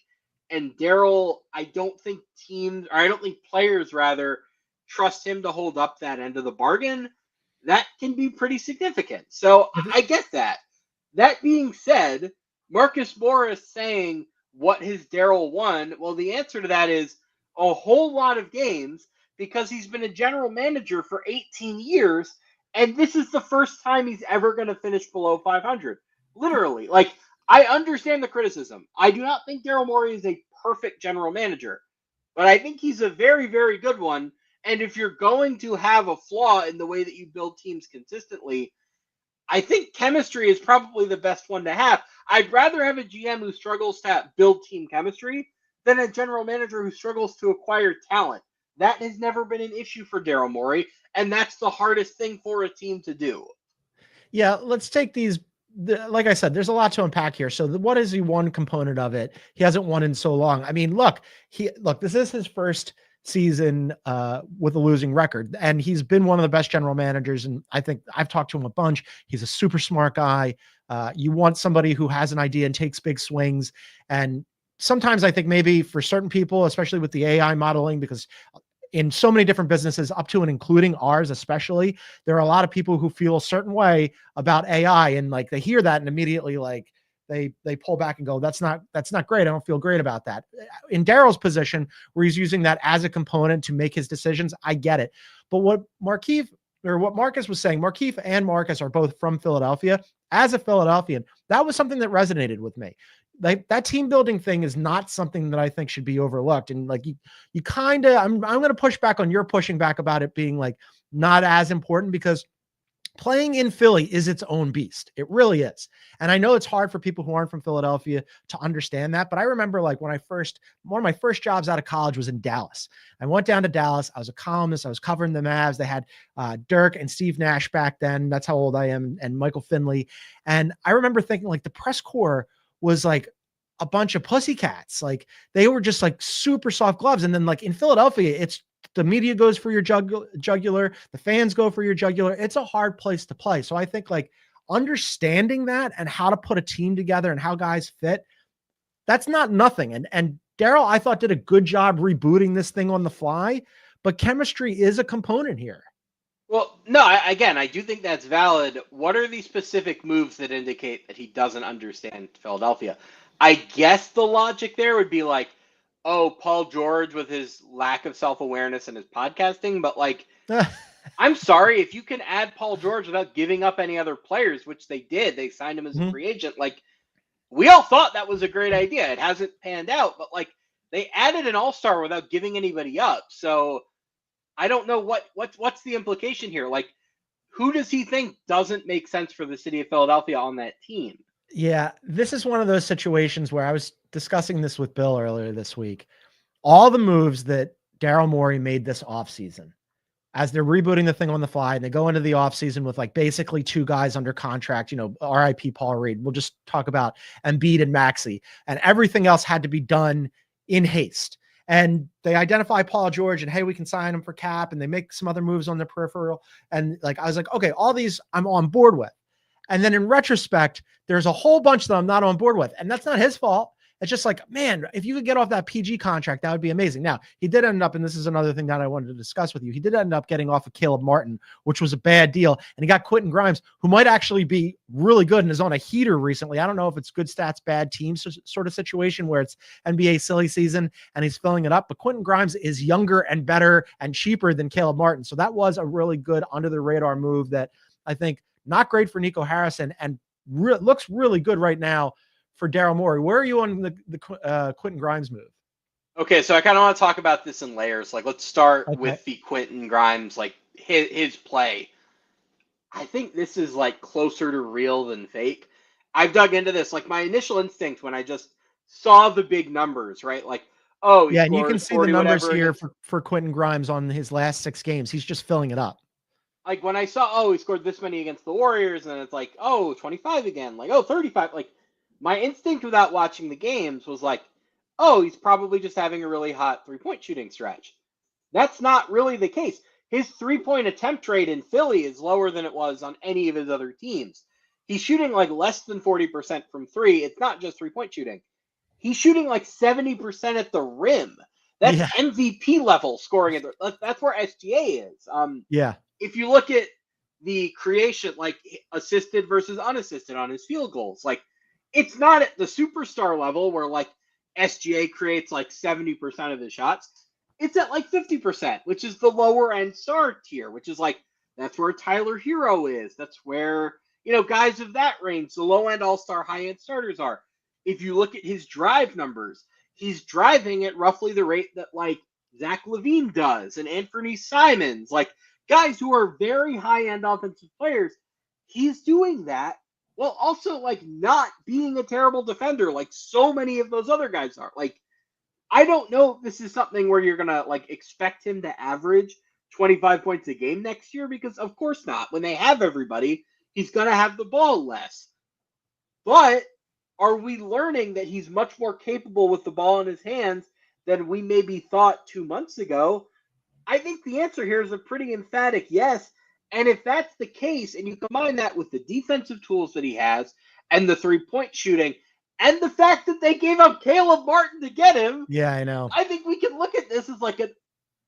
Speaker 2: And Daryl, I don't think players rather trust him to hold up that end of the bargain. That can be pretty significant. So I get that. That being said, Marcus Morris saying what has Daryl won? Well, the answer to that is a whole lot of games, because he's been a general manager for 18 years, and this is the first time he's ever going to finish below 500. Literally. Like, I understand the criticism. I do not think Daryl Morey is a perfect general manager, but I think he's a very, very good one. And if you're going to have a flaw in the way that you build teams consistently, I think chemistry is probably the best one to have. I'd rather have a GM who struggles to build team chemistry than a general manager who struggles to acquire talent. That has never been an issue for Daryl Morey, and that's the hardest thing for a team to do.
Speaker 1: Yeah, let's take these. Like I said, there's a lot to unpack here. So, what is the one component of it? He hasn't won in so long. I mean, look, this is his first season with a losing record, and he's been one of the best general managers. And I think I've talked to him a bunch. He's a super smart guy. You want somebody who has an idea and takes big swings. And sometimes I think maybe for certain people, especially with the AI modeling, because in so many different businesses, up to and including ours, especially, there are a lot of people who feel a certain way about AI, and like they hear that and immediately like they pull back and go, that's not great. I don't feel great about that. In Daryl's position, where he's using that as a component to make his decisions, I get it. But what Marcus was saying, Markeith and Marcus are both from Philadelphia. As a Philadelphian, that was something that resonated with me. Like that team building thing is not something that I think should be overlooked. And like you kind of, I'm going to push back on your pushing back about it being like not as important, because playing in Philly is its own beast. It really is. And I know it's hard for people who aren't from Philadelphia to understand that. But I remember like one of my first jobs out of college was in Dallas. I went down to Dallas. I was a columnist. I was covering the Mavs. They had Dirk and Steve Nash back then. That's how old I am. And Michael Finley. And I remember thinking like the press corps was like a bunch of pussycats. Like they were just like super soft gloves. And then like in Philadelphia, it's the media goes for your jugular, the fans go for your jugular. It's a hard place to play. So I think like understanding that and how to put a team together and how guys fit, that's not nothing. And Daryl, I thought, did a good job rebooting this thing on the fly, but chemistry is a component here.
Speaker 2: Well, no, I do think that's valid. What are the specific moves that indicate that he doesn't understand Philadelphia? I guess the logic there would be like, oh, Paul George with his lack of self-awareness and his podcasting. But like, I'm sorry, if you can add Paul George without giving up any other players, which they did, they signed him as a free agent. Like, we all thought that was a great idea. It hasn't panned out, but like they added an all-star without giving anybody up. So I don't know what's the implication here. Like, who does he think doesn't make sense for the city of Philadelphia on that team?
Speaker 1: Yeah, this is one of those situations where I was discussing this with Bill earlier this week. All the moves that Daryl Morey made this offseason, as they're rebooting the thing on the fly, and they go into the offseason with like basically two guys under contract, RIP Paul Reed. We'll just talk about Embiid and Maxey, and everything else had to be done in haste. And they identify Paul George and, hey, we can sign him for cap, and they make some other moves on the peripheral. And like, I was like, okay, all these I'm on board with. And then in retrospect, there's a whole bunch that I'm not on board with. And that's not his fault. It's just like, man, if you could get off that PG contract, that would be amazing. Now, he did end up, and this is another thing that I wanted to discuss with you, he did end up getting off of Caleb Martin, which was a bad deal. And he got Quentin Grimes, who might actually be really good and is on a heater recently. I don't know if it's good stats, bad team sort of situation where it's NBA silly season and he's filling it up. But Quentin Grimes is younger and better and cheaper than Caleb Martin. So that was a really good under the radar move that I think not great for Nico Harrison and looks really good right now for Daryl Morey. Where are you on the Quentin Grimes move?
Speaker 2: Okay, so I kind of want to talk about this in layers. Like, let's start with the Quentin Grimes, like his play. I think this is like closer to real than fake. I've dug into this. Like, my initial instinct when I just saw the big numbers, right? Like, oh,
Speaker 1: yeah, and you can see the numbers here
Speaker 2: against...
Speaker 1: for Quentin Grimes on his last 6 games. He's just filling it up.
Speaker 2: Like, when I saw, oh, he scored this many against the Warriors, and it's like, oh, 25 again. Like, oh, 35. Like, my instinct without watching the games was like, oh, he's probably just having a really hot three-point shooting stretch. That's not really the case. His three-point attempt rate in Philly is lower than it was on any of his other teams. He's shooting like less than 40% from three. It's not just three-point shooting. He's shooting like 70% at the rim. That's MVP level scoring. That's where SGA is. If you look at the creation, like assisted versus unassisted on his field goals, like it's not at the superstar level where like SGA creates like 70% of the shots. It's at like 50%, which is the lower end star tier, which is like, that's where Tyler Hero is. That's where, guys of that range, the low end all-star, high end starters are. If you look at his drive numbers, he's driving at roughly the rate that like Zach LaVine does and Anthony Simons, like guys who are very high-end offensive players. He's doing that while also like not being a terrible defender like so many of those other guys are. Like, I don't know if this is something where you're going to like expect him to average 25 points a game next year, because of course not. When they have everybody, he's going to have the ball less. But are we learning that he's much more capable with the ball in his hands than we maybe thought 2 months ago? I think the answer here is a pretty emphatic yes. And if that's the case, and you combine that with the defensive tools that he has and the three-point shooting and the fact that they gave up Caleb Martin to get him,
Speaker 1: Yeah, I know.
Speaker 2: I think we can look at this as like an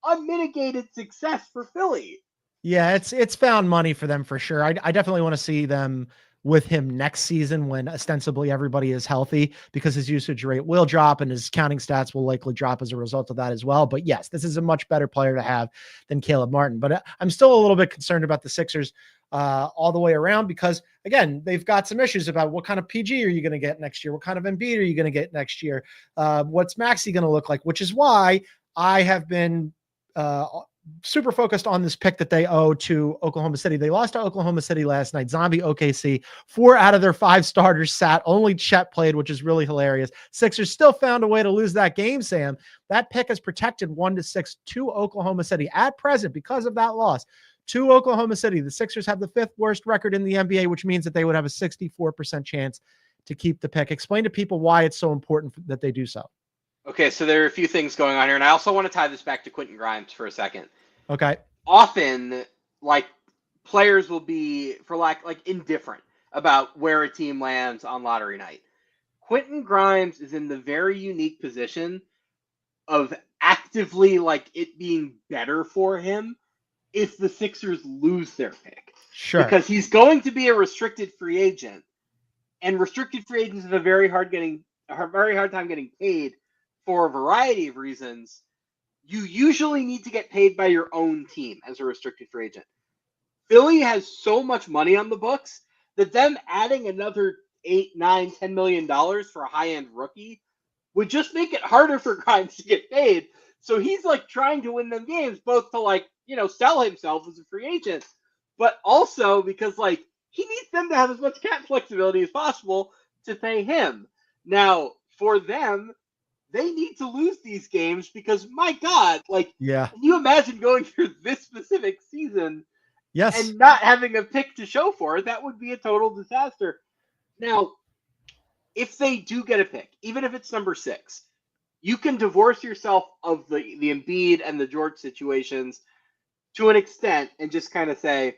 Speaker 2: unmitigated success for Philly.
Speaker 1: Yeah, it's found money for them for sure. I definitely want to see them with him next season when ostensibly everybody is healthy, because his usage rate will drop and his counting stats will likely drop as a result of that as well. But yes, this is a much better player to have than Caleb Martin. But I'm still a little bit concerned about the Sixers all the way around, because again, they've got some issues about what kind of PG are you going to get next year? What kind of Embiid are you going to get next year? What's Maxey going to look like? Which is why I have been super focused on this pick that they owe to Oklahoma City. They lost to Oklahoma City last night. Zombie OKC. 4 out of their 5 starters sat. Only Chet played, which is really hilarious. Sixers still found a way to lose that game, Sam. That pick is protected 1-6 to Oklahoma City at present because of that loss to Oklahoma City. The Sixers have the 5th worst record in the NBA, which means that they would have a 64% chance to keep the pick. Explain to people why it's so important that they do so.
Speaker 2: Okay, so there are a few things going on here, and I also want to tie this back to Quentin Grimes for a second.
Speaker 1: Okay.
Speaker 2: Often, like, players will be, for like indifferent about where a team lands on lottery night. Quentin Grimes is in the very unique position of actively, like, it being better for him if the Sixers lose their pick.
Speaker 1: Sure.
Speaker 2: Because he's going to be a restricted free agent, and restricted free agents have a very hard time getting paid for a variety of reasons. You usually need to get paid by your own team as a restricted free agent. Philly has so much money on the books that them adding another $8, $9, $10 million for a high-end rookie would just make it harder for Grimes to get paid. So he's like trying to win them games, both to like, sell himself as a free agent, but also because like he needs them to have as much cap flexibility as possible to pay him. Now, for them, they need to lose these games because, my God, like,
Speaker 1: yeah.
Speaker 2: Can you imagine going through this specific season
Speaker 1: yes,
Speaker 2: and not having a pick to show for it? That would be a total disaster. Now, if they do get a pick, even if it's number 6, you can divorce yourself of the Embiid and the George situations to an extent and just kind of say,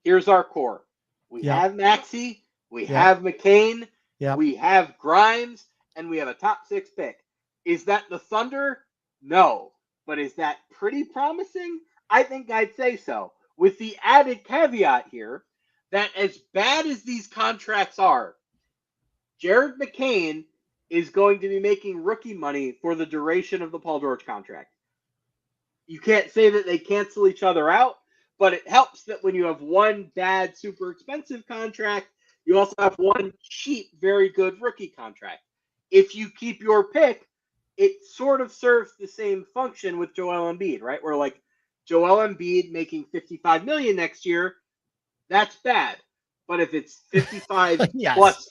Speaker 2: here's our core. We have Maxey, we have McCain, we have Grimes, and we have a top 6 pick. Is that the Thunder? No. But is that pretty promising? I think I'd say so. With the added caveat here that as bad as these contracts are, Jared McCain is going to be making rookie money for the duration of the Paul George contract. You can't say that they cancel each other out, but it helps that when you have one bad, super expensive contract, you also have one cheap, very good rookie contract. If you keep your pick, it sort of serves the same function with Joel Embiid, right? Where like Joel Embiid making $55 million next year, that's bad. But if it's 55 plus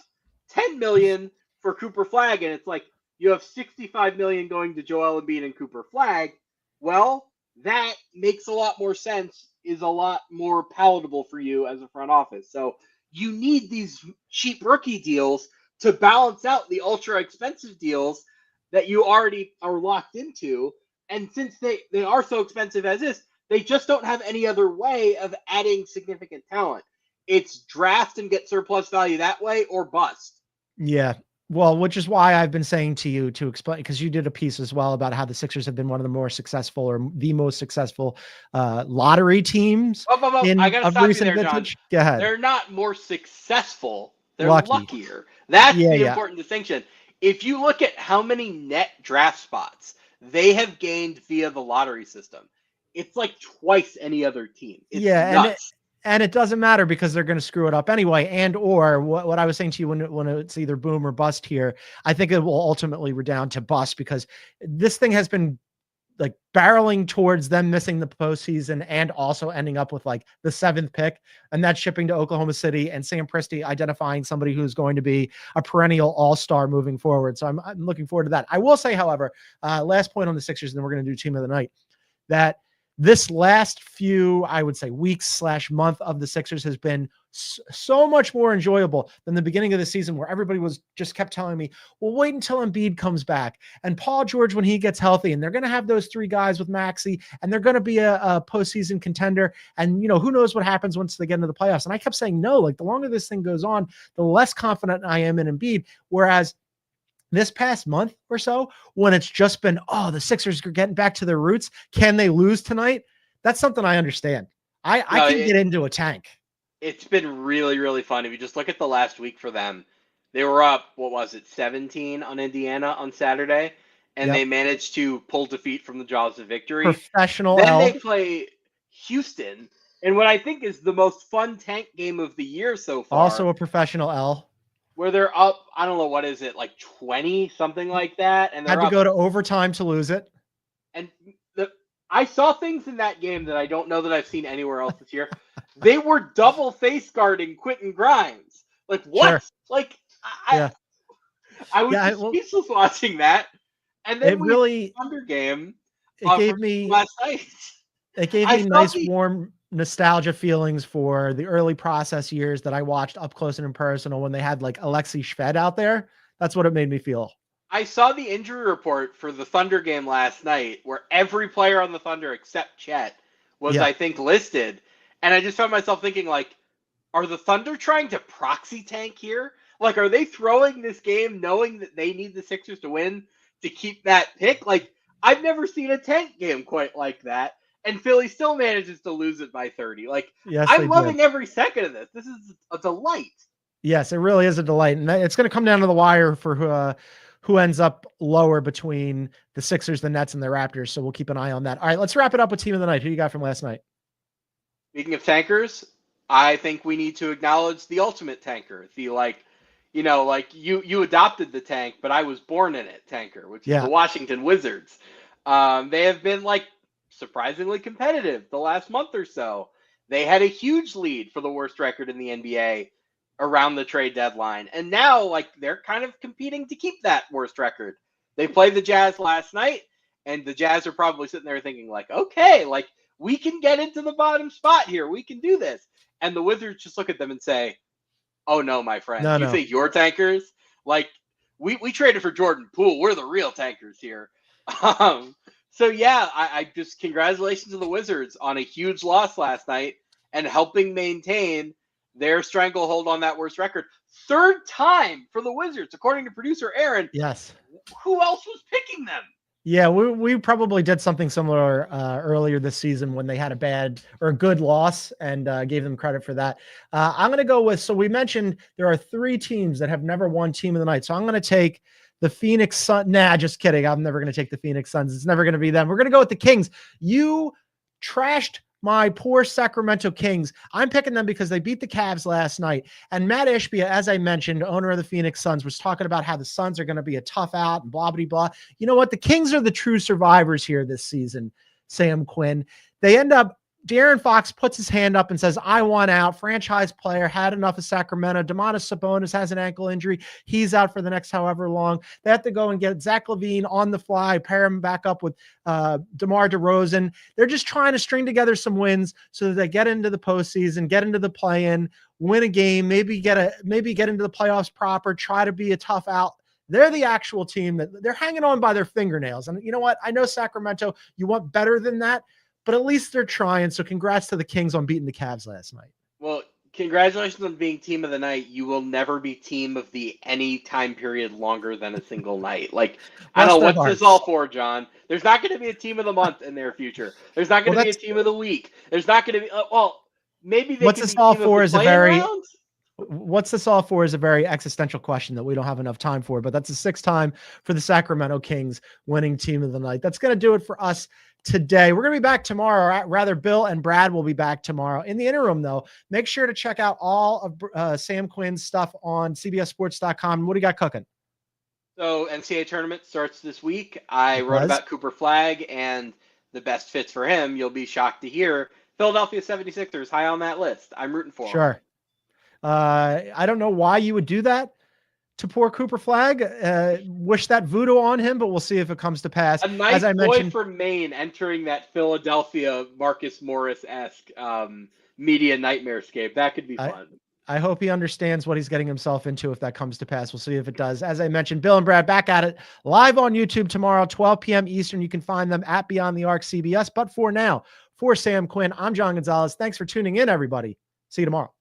Speaker 2: $10 million for Cooper Flagg, and it's like you have $65 million going to Joel Embiid and Cooper Flagg, well, that makes a lot more sense, is a lot more palatable for you as a front office. So you need these cheap rookie deals to balance out the ultra expensive deals that you already are locked into. And since they are so expensive as is, they just don't have any other way of adding significant talent. It's draft and get surplus value that way or bust.
Speaker 1: Yeah. Well, which is why I've been saying to you to explain, because you did a piece as well about how the Sixers have been one of the more successful or the most successful lottery teams.
Speaker 2: I got to stop you there,
Speaker 1: vintage.
Speaker 2: John.
Speaker 1: Go ahead.
Speaker 2: They're not more successful. They're
Speaker 1: Lucky.
Speaker 2: luckier. That's the important distinction. If you look at how many net draft spots they have gained via the lottery system, it's like twice any other team. It's nuts.
Speaker 1: And it doesn't matter because they're going to screw it up anyway. And or what I was saying to you when it's either boom or bust here, I think it will ultimately redound to bust because this thing has been like barreling towards them missing the postseason and also ending up with like the 7th pick, and that's shipping to Oklahoma City and Sam Presti identifying somebody who's going to be a perennial all-star moving forward. So I'm looking forward to that. I will say, however, last point on the Sixers, and then we're going to do team of the night, that this last few, I would say, weeks/month of the Sixers has been so much more enjoyable than the beginning of the season, where everybody was just kept telling me, well, wait until Embiid comes back and Paul George when he gets healthy, and they're going to have those 3 guys with Maxey, and they're going to be a postseason contender. And, who knows what happens once they get into the playoffs. And I kept saying, no, like the longer this thing goes on, the less confident I am in Embiid. Whereas this past month or so, when it's just been, the Sixers are getting back to their roots. Can they lose tonight? That's something I understand. I can get into a tank.
Speaker 2: It's been really, really fun. If you just look at the last week for them, they were up, 17 on Indiana on Saturday, and they managed to pull defeat from the jaws of victory.
Speaker 1: Professional
Speaker 2: Then
Speaker 1: L.
Speaker 2: they play Houston, and what I think is the most fun tank game of the year so far.
Speaker 1: Also a professional L.
Speaker 2: Where they're up, I don't know, what is it, like 20, something like that? And they're
Speaker 1: had to go to overtime to lose it.
Speaker 2: And I saw things in that game that I don't know that I've seen anywhere else this year. They were double face guarding Quentin Grimes. Like, what?
Speaker 1: Sure.
Speaker 2: Like, I was speechless watching that. And then
Speaker 1: the
Speaker 2: Thunder game.
Speaker 1: It gave me
Speaker 2: last night.
Speaker 1: It gave me nice, warm nostalgia feelings for the early process years that I watched up close and impersonal when they had like Alexei Shved out there. That's what it made me feel.
Speaker 2: I saw the injury report for the Thunder game last night where every player on the Thunder except Chet was, I think, listed. And I just found myself thinking, like, are the Thunder trying to proxy tank here? Like, are they throwing this game knowing that they need the Sixers to win to keep that pick? Like, I've never seen a tank game quite like that. And Philly still manages to lose it by 30. Like, I'm loving every second of this. This is a delight.
Speaker 1: Yes, it really is a delight. And it's going to come down to the wire for who ends up lower between the Sixers, the Nets, and the Raptors. So we'll keep an eye on that. All right, let's wrap it up with team of the night. Who you got from last night?
Speaker 2: Speaking of tankers, I think we need to acknowledge the ultimate tanker. The you adopted the tank, but I was born in it tanker, which is the Washington Wizards. They have been surprisingly competitive the last month or so. They had a huge lead for the worst record in the NBA around the trade deadline. And now, they're kind of competing to keep that worst record. They played the Jazz last night, and the Jazz are probably sitting there thinking, okay, we can get into the bottom spot here. We can do this. And the Wizards just look at them and say, oh, no, my friend. You think you're tankers? We traded for Jordan Poole. We're the real tankers here. So, I just congratulations to the Wizards on a huge loss last night and helping maintain their stranglehold on that worst record. 3rd time for the Wizards, according to producer Aaron.
Speaker 1: Yes.
Speaker 2: Who else was picking them?
Speaker 1: Yeah, we probably did something similar earlier this season when they had a bad or a good loss and gave them credit for that. I'm going to go with, so we mentioned there are 3 teams that have never won team of the night. So I'm going to take the Phoenix Suns. Nah, just kidding. I'm never going to take the Phoenix Suns. It's never going to be them. We're going to go with the Kings. You trashed my poor Sacramento Kings. I'm picking them because they beat the Cavs last night. And Matt Ishbia, as I mentioned, owner of the Phoenix Suns, was talking about how the Suns are going to be a tough out and blah, blah, blah. You know what? The Kings are the true survivors here this season, Sam Quinn. They end up, De'Aaron Fox puts his hand up and says, I want out. Franchise player, had enough of Sacramento. Domantas Sabonis has an ankle injury. He's out for the next however long. They have to go and get Zach LaVine on the fly, pair him back up with DeMar DeRozan. They're just trying to string together some wins so that they get into the postseason, get into the play-in, win a game, maybe get into the playoffs proper, try to be a tough out. They're the actual team that they're hanging on by their fingernails. And you know what? I know Sacramento, you want better than that, but at least they're trying. So congrats to the Kings on beating the Cavs last night.
Speaker 2: Well, congratulations on being team of the night. You will never be team of the any time period longer than a single night. I don't know, what's this all for, John? There's not going to be a team of the month in their future. There's not going to be a team of the week. There's not going to be, maybe they
Speaker 1: what's
Speaker 2: can
Speaker 1: this
Speaker 2: be
Speaker 1: all
Speaker 2: team
Speaker 1: for
Speaker 2: of
Speaker 1: is
Speaker 2: the
Speaker 1: a very
Speaker 2: rounds?
Speaker 1: What's this all for is a very existential question that we don't have enough time for, but that's the 6th time for the Sacramento Kings winning team of the night. That's going to do it for us today. We're going to be back tomorrow. Rather, Bill and Brad will be back tomorrow. In the interim, though, make sure to check out all of Sam Quinn's stuff on CBSSports.com. What do you got cooking?
Speaker 2: So NCAA tournament starts this week. I wrote about Cooper Flagg and the best fits for him. You'll be shocked to hear Philadelphia 76ers high on that list. I'm rooting for him.
Speaker 1: Sure. I don't know why you would do that to poor Cooper Flagg. Wish that voodoo on him, but we'll see if it comes to pass.
Speaker 2: A nice
Speaker 1: As I
Speaker 2: boy
Speaker 1: mentioned,
Speaker 2: from Maine entering that Philadelphia Marcus Morris-esque media nightmarescape. That could be fun.
Speaker 1: I hope he understands what he's getting himself into if that comes to pass. We'll see if it does. As I mentioned, Bill and Brad back at it live on YouTube tomorrow, 12 p.m. Eastern. You can find them at Beyond the Arc CBS. But for now, for Sam Quinn, I'm John Gonzalez. Thanks for tuning in, everybody. See you tomorrow.